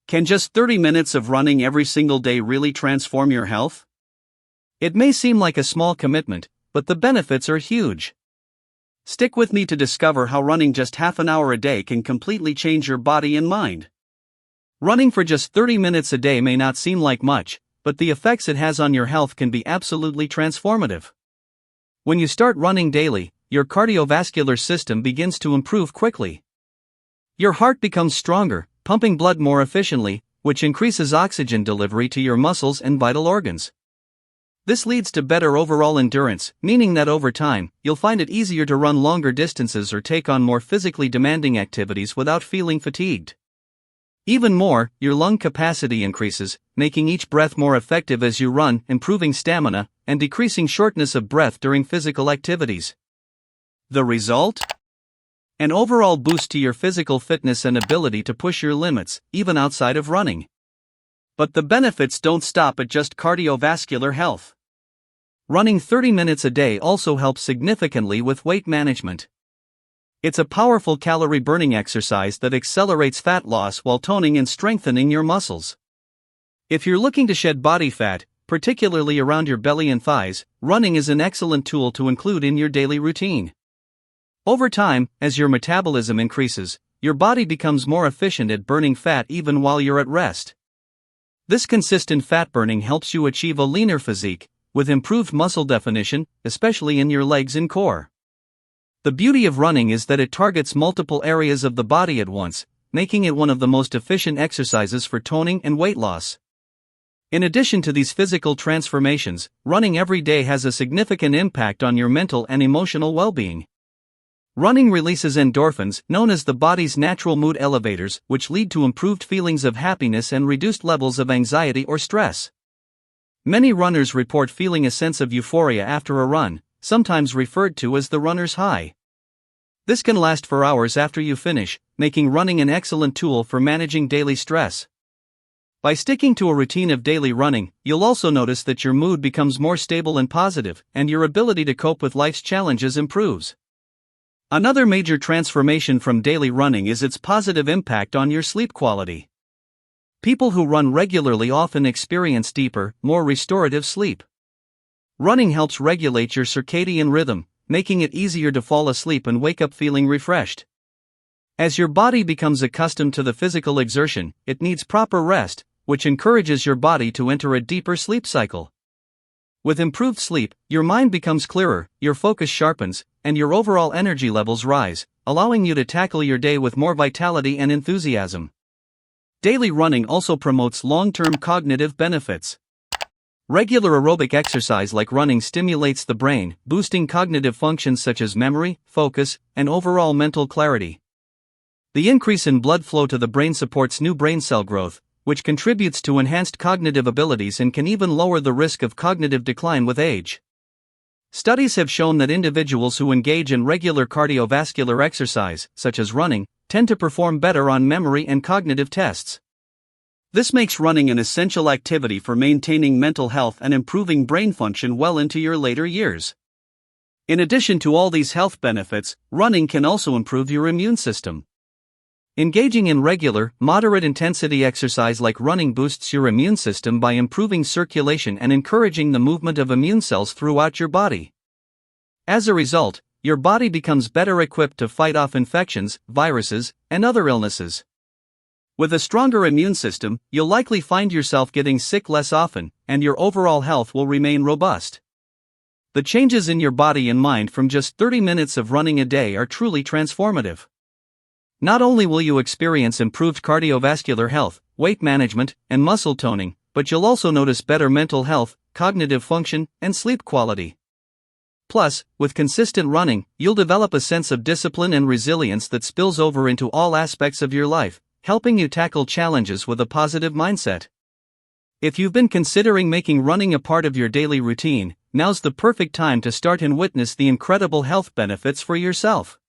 Can just 30 minutes of running every single day really transform your health? It may seem like a small commitment, but the benefits are huge. Stick with me to discover how running just half an hour a day can completely change your body and mind. Running for just 30 minutes a day may not seem like much, but the effects it has on your health can be absolutely transformative. When you start running daily, your cardiovascular system begins to improve quickly. Your heart becomes stronger, pumping blood more efficiently, which increases oxygen delivery to your muscles and vital organs. This leads to better overall endurance, meaning that over time, you'll find it easier to run longer distances or take on more physically demanding activities without feeling fatigued. Even more, your lung capacity increases, making each breath more effective as you run, improving stamina, and decreasing shortness of breath during physical activities. The result? An overall boost to your physical fitness and ability to push your limits, even outside of running. But the benefits don't stop at just cardiovascular health. Running 30 minutes a day also helps significantly with weight management. It's a powerful calorie-burning exercise that accelerates fat loss while toning and strengthening your muscles. If you're looking to shed body fat, particularly around your belly and thighs, running is an excellent tool to include in your daily routine. Over time, as your metabolism increases, your body becomes more efficient at burning fat even while you're at rest. This consistent fat burning helps you achieve a leaner physique, with improved muscle definition, especially in your legs and core. The beauty of running is that it targets multiple areas of the body at once, making it one of the most efficient exercises for toning and weight loss. In addition to these physical transformations, running every day has a significant impact on your mental and emotional well-being. Running releases endorphins, known as the body's natural mood elevators, which lead to improved feelings of happiness and reduced levels of anxiety or stress. Many runners report feeling a sense of euphoria after a run, sometimes referred to as the runner's high. This can last for hours after you finish, making running an excellent tool for managing daily stress. By sticking to a routine of daily running, you'll also notice that your mood becomes more stable and positive, and your ability to cope with life's challenges improves. Another major transformation from daily running is its positive impact on your sleep quality. People who run regularly often experience deeper, more restorative sleep. Running helps regulate your circadian rhythm, making it easier to fall asleep and wake up feeling refreshed. As your body becomes accustomed to the physical exertion, it needs proper rest, which encourages your body to enter a deeper sleep cycle. With improved sleep, your mind becomes clearer, your focus sharpens, and your overall energy levels rise, allowing you to tackle your day with more vitality and enthusiasm. Daily running also promotes long-term cognitive benefits. Regular aerobic exercise like running stimulates the brain, boosting cognitive functions such as memory, focus, and overall mental clarity. The increase in blood flow to the brain supports new brain cell growth, which contributes to enhanced cognitive abilities and can even lower the risk of cognitive decline with age. Studies have shown that individuals who engage in regular cardiovascular exercise, such as running, tend to perform better on memory and cognitive tests. This makes running an essential activity for maintaining mental health and improving brain function well into your later years. In addition to all these health benefits, running can also improve your immune system. Engaging in regular, moderate-intensity exercise like running boosts your immune system by improving circulation and encouraging the movement of immune cells throughout your body. As a result, your body becomes better equipped to fight off infections, viruses, and other illnesses. With a stronger immune system, you'll likely find yourself getting sick less often, and your overall health will remain robust. The changes in your body and mind from just 30 minutes of running a day are truly transformative. Not only will you experience improved cardiovascular health, weight management, and muscle toning, but you'll also notice better mental health, cognitive function, and sleep quality. Plus, with consistent running, you'll develop a sense of discipline and resilience that spills over into all aspects of your life, helping you tackle challenges with a positive mindset. If you've been considering making running a part of your daily routine, now's the perfect time to start and witness the incredible health benefits for yourself.